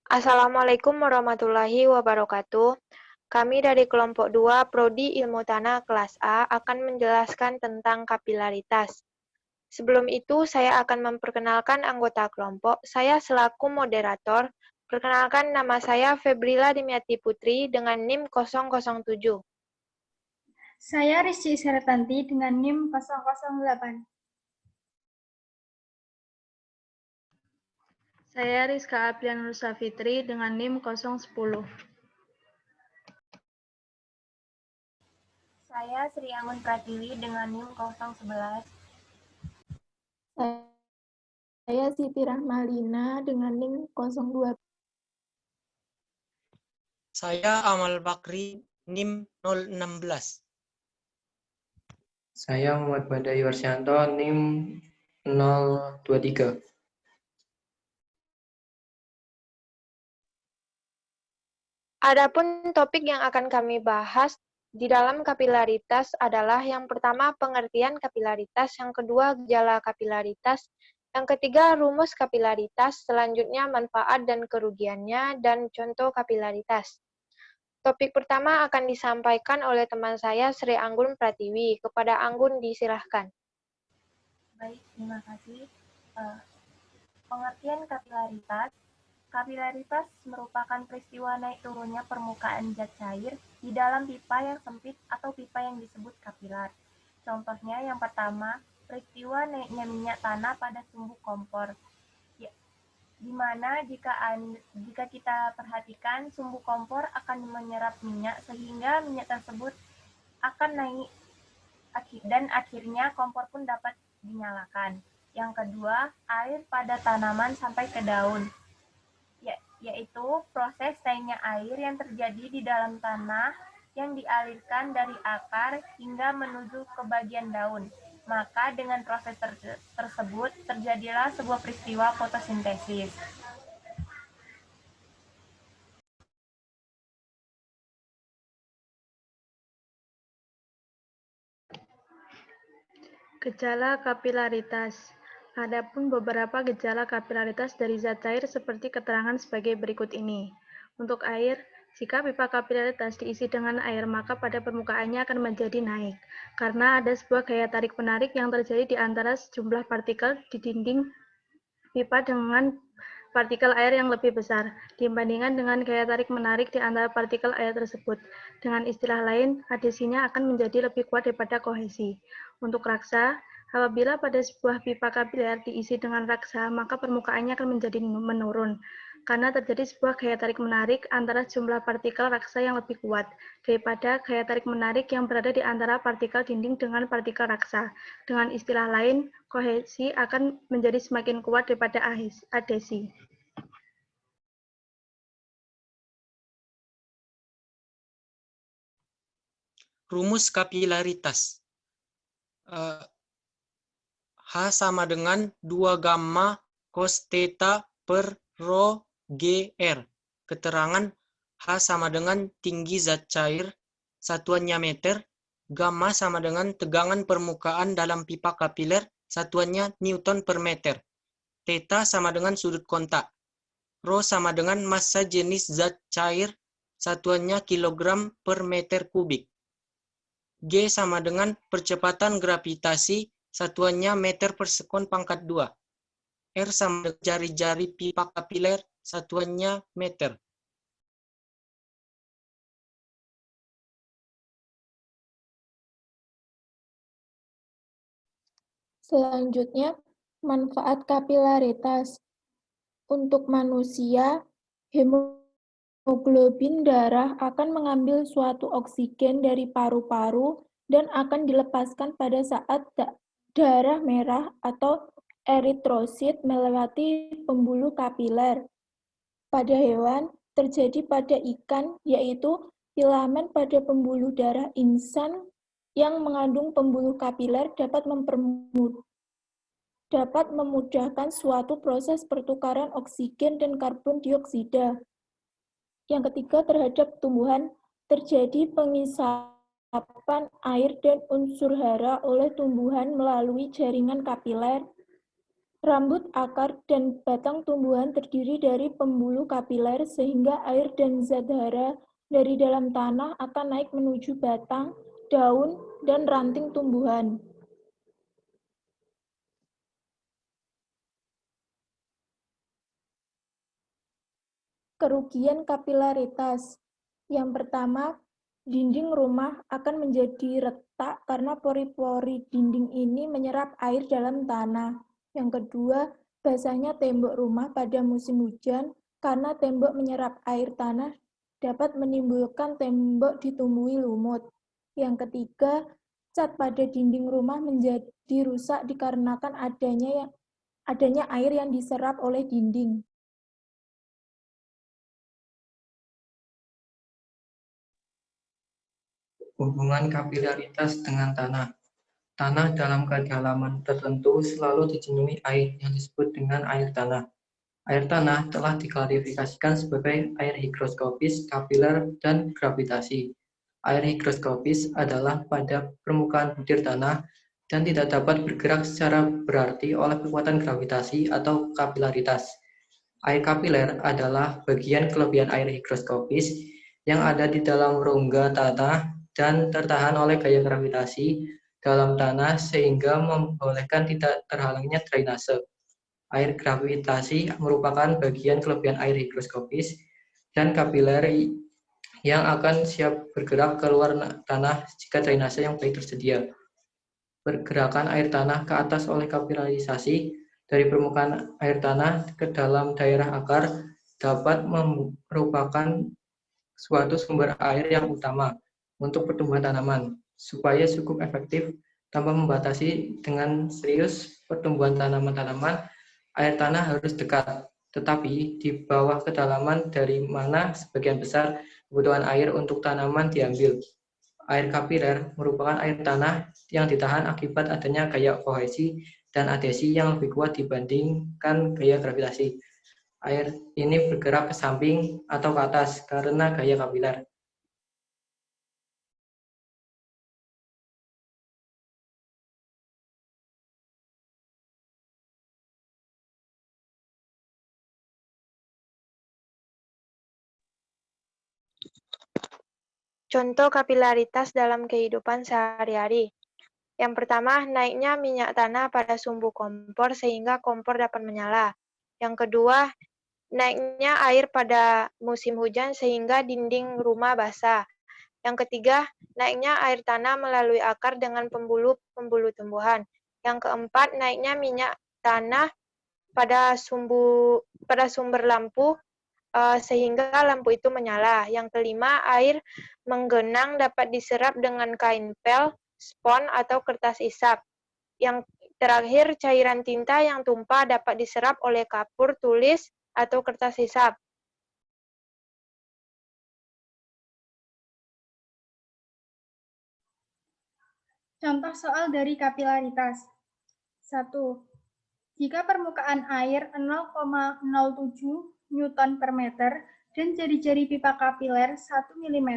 Assalamualaikum warahmatullahi wabarakatuh. Kami dari kelompok 2 Prodi Ilmu Tanah kelas A akan menjelaskan tentang kapilaritas. Sebelum itu, saya akan memperkenalkan anggota kelompok. Saya selaku moderator. Perkenalkan, nama saya Febrila Dimyati Putri dengan NIM 007. Saya Rizky Seretanti dengan NIM 008. Saya Rizka Aprian Nusa Fitri dengan NIM 010. Saya Sri Angun Pratiwi dengan NIM 011. Saya Siti Rahmalina dengan NIM 02. Saya Amal Bakri, NIM 016. Saya Muhammad Badai Warsyanto, NIM 023. Adapun topik yang akan kami bahas di dalam kapilaritas adalah yang pertama pengertian kapilaritas, yang kedua gejala kapilaritas, yang ketiga rumus kapilaritas, selanjutnya manfaat dan kerugiannya, dan contoh kapilaritas. Topik pertama akan disampaikan oleh teman saya Sri Anggun Pratiwi. Kepada Anggun disilahkan. Baik, terima kasih. Pengertian kapilaritas. Kapilaritas merupakan peristiwa naik turunnya permukaan zat cair di dalam pipa yang sempit atau pipa yang disebut kapilar. Contohnya yang pertama, peristiwa naiknya minyak tanah pada sumbu kompor. Ya, di mana jika kita perhatikan sumbu kompor akan menyerap minyak sehingga minyak tersebut akan naik dan akhirnya kompor pun dapat dinyalakan. Yang kedua, air pada tanaman sampai ke daun. Yaitu proses naiknya air yang terjadi di dalam tanah yang dialirkan dari akar hingga menuju ke bagian daun. Maka dengan proses tersebut terjadilah sebuah peristiwa fotosintesis. Gejala kapilaritas. Adapun beberapa gejala kapilaritas dari zat cair seperti keterangan sebagai berikut ini. Untuk air, jika pipa kapilaritas diisi dengan air, maka pada permukaannya akan menjadi naik, karena ada sebuah gaya tarik-menarik yang terjadi di antara sejumlah partikel di dinding pipa dengan partikel air yang lebih besar dibandingkan dengan gaya tarik-menarik di antara partikel air tersebut. Dengan istilah lain, adesinya akan menjadi lebih kuat daripada kohesi. Untuk raksa, apabila pada sebuah pipa kapiler diisi dengan raksa, maka permukaannya akan menjadi menurun, karena terjadi sebuah gaya tarik-menarik antara jumlah partikel raksa yang lebih kuat daripada gaya tarik-menarik yang berada di antara partikel dinding dengan partikel raksa. Dengan istilah lain, kohesi akan menjadi semakin kuat daripada adesi. Rumus kapilaritas. H sama dengan 2 gamma cos theta per rho GR. Keterangan H sama dengan tinggi zat cair, satuannya meter. Gamma sama dengan tegangan permukaan dalam pipa kapiler, satuannya Newton per meter. Theta sama dengan sudut kontak. Rho sama dengan massa jenis zat cair, satuannya kilogram per meter kubik. G sama dengan percepatan gravitasi, satuannya meter per sekon pangkat 2. R sama dengan jari-jari pipa kapiler, satuannya meter. Selanjutnya, manfaat kapilaritas. Untuk manusia, hemoglobin darah akan mengambil suatu oksigen dari paru-paru dan akan dilepaskan pada saat darah merah atau eritrosit melewati pembuluh kapiler. Pada hewan, terjadi pada ikan, yaitu filamen pada pembuluh darah insan yang mengandung pembuluh kapiler dapat memudahkan suatu proses pertukaran oksigen dan karbon dioksida. Yang ketiga, terhadap tumbuhan, terjadi pengisapan air dan unsur hara oleh tumbuhan melalui jaringan kapiler. Rambut, akar, dan batang tumbuhan terdiri dari pembuluh kapiler sehingga air dan zat hara dari dalam tanah akan naik menuju batang, daun, dan ranting tumbuhan. Kerugian kapilaritas. Yang pertama, dinding rumah akan menjadi retak karena pori-pori dinding ini menyerap air dalam tanah. Yang kedua, basahnya tembok rumah pada musim hujan karena tembok menyerap air tanah dapat menimbulkan tembok ditumbuhi lumut. Yang ketiga, cat pada dinding rumah menjadi rusak dikarenakan adanya air yang diserap oleh dinding. Hubungan kapilaritas dengan tanah. Tanah dalam kedalaman tertentu selalu dijenuhi air yang disebut dengan air tanah. Air tanah telah diklasifikasikan sebagai air higroskopis, kapiler, dan gravitasi. Air higroskopis adalah pada permukaan butir tanah dan tidak dapat bergerak secara berarti oleh kekuatan gravitasi atau kapilaritas. Air kapiler adalah bagian kelebihan air higroskopis yang ada di dalam rongga tanah dan tertahan oleh gaya gravitasi dalam tanah sehingga membolehkan tidak terhalangnya drainase. Air gravitasi merupakan bagian kelebihan air higroskopis dan kapiler yang akan siap bergerak keluar tanah jika drainase yang baik tersedia. Pergerakan air tanah ke atas oleh kapilarisasi dari permukaan air tanah ke dalam daerah akar dapat merupakan suatu sumber air yang utama untuk pertumbuhan tanaman. Supaya cukup efektif tanpa membatasi dengan serius pertumbuhan tanaman-tanaman, air tanah harus dekat, tetapi di bawah kedalaman dari mana sebagian besar kebutuhan air untuk tanaman diambil. Air kapiler merupakan air tanah yang ditahan akibat adanya gaya kohesi dan adhesi yang lebih kuat dibandingkan gaya gravitasi. Air ini bergerak ke samping atau ke atas karena gaya kapiler. Contoh kapilaritas dalam kehidupan sehari-hari. Yang pertama, naiknya minyak tanah pada sumbu kompor sehingga kompor dapat menyala. Yang kedua, naiknya air pada musim hujan sehingga dinding rumah basah. Yang ketiga, naiknya air tanah melalui akar dengan pembuluh-pembuluh tumbuhan. Yang keempat, naiknya minyak tanah pada sumber lampu sehingga lampu itu menyala. Yang kelima, air menggenang dapat diserap dengan kain pel, spons, atau kertas isap. Yang terakhir, cairan tinta yang tumpah dapat diserap oleh kapur tulis atau kertas isap. Contoh soal dari kapilaritas. 1. Jika permukaan air 0,07 Newton per meter dan jari-jari pipa kapiler 1 mm,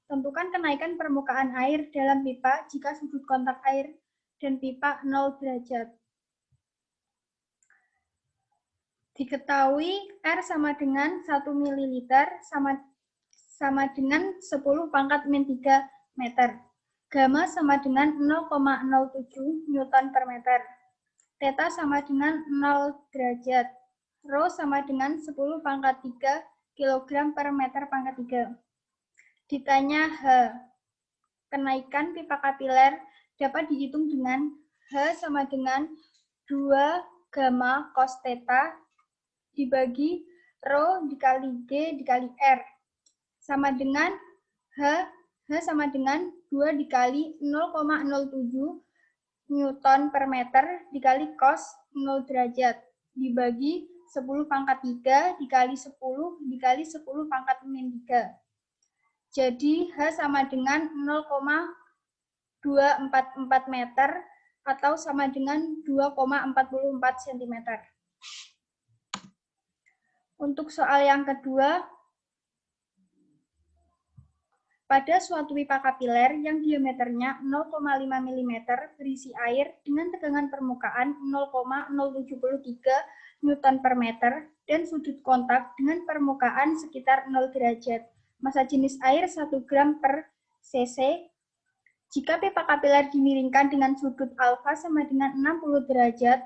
tentukan kenaikan permukaan air dalam pipa jika sudut kontak air dan pipa 0 derajat. Diketahui R sama dengan 1 ml sama dengan 10 pangkat min 3 meter. Gamma sama dengan 0,07 Newton per meter. Theta sama dengan 0 derajat. Rho sama dengan 10 pangkat 3 kg per meter pangkat 3. Ditanya H. Kenaikan pipa kapiler dapat dihitung dengan H sama dengan 2 gamma cos theta dibagi Rho dikali G dikali R. Sama dengan H sama dengan 2 dikali 0,07 Newton per meter dikali cos 0 derajat dibagi 10 pangkat 3 dikali 10 dikali 10 pangkat min 3. Jadi H sama dengan 0,244 meter atau sama dengan 2,44 cm. Untuk soal yang kedua, Pada suatu pipa kapiler yang diameternya 0,5 mm berisi air dengan tegangan permukaan 0,073 Newton per meter dan sudut kontak dengan permukaan sekitar 0 derajat. Massa jenis air 1 gram per cc. Jika pipa kapiler dimiringkan dengan sudut alfa sama dengan 60 derajat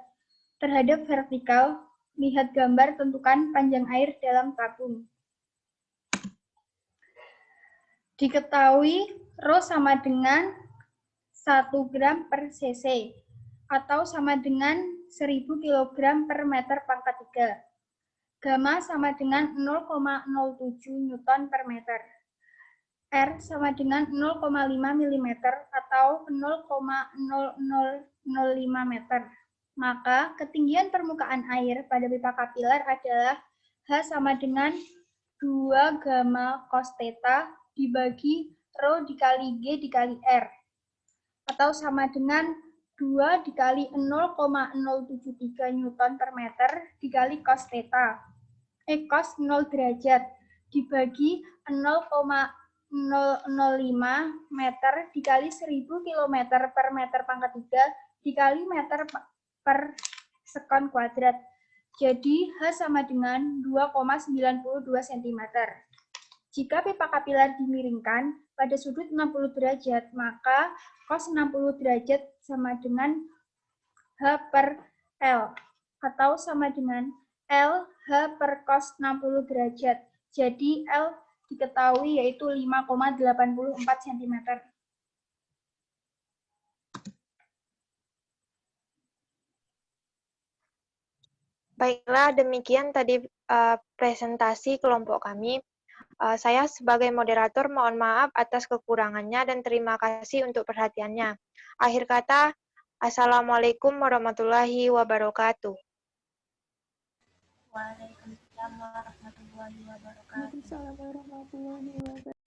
terhadap vertikal, lihat gambar, tentukan panjang air dalam tabung. Diketahui Rho sama dengan 1 gram per cc atau sama dengan 1000 kg per meter pangkat 3. Gamma sama dengan 0,07 Newton per meter. R sama dengan 0,5 mm atau 0,0005 meter. Maka ketinggian permukaan air pada pipa kapiler adalah H sama dengan 2 gamma cos theta dibagi Rho dikali G dikali R. Atau sama dengan 2 dikali 0,073 Newton per meter dikali cos theta. Cos 0 derajat dibagi 0,005 meter dikali 1000 km per meter pangkat 3 dikali meter per sekon kuadrat. Jadi H sama dengan 2,92 cm. Jika pipa kapiler dimiringkan pada sudut 60 derajat, maka cos 60 derajat sama dengan H per L, atau sama dengan L H per cos 60 derajat. Jadi L diketahui yaitu 5,84 cm. Baiklah, demikian tadi presentasi kelompok kami. Saya sebagai moderator mohon maaf atas kekurangannya dan terima kasih untuk perhatiannya. Akhir kata, Assalamualaikum warahmatullahi wabarakatuh. Waalaikumsalam warahmatullahi wabarakatuh. Waalaikumsalam warahmatullahi wabarakatuh.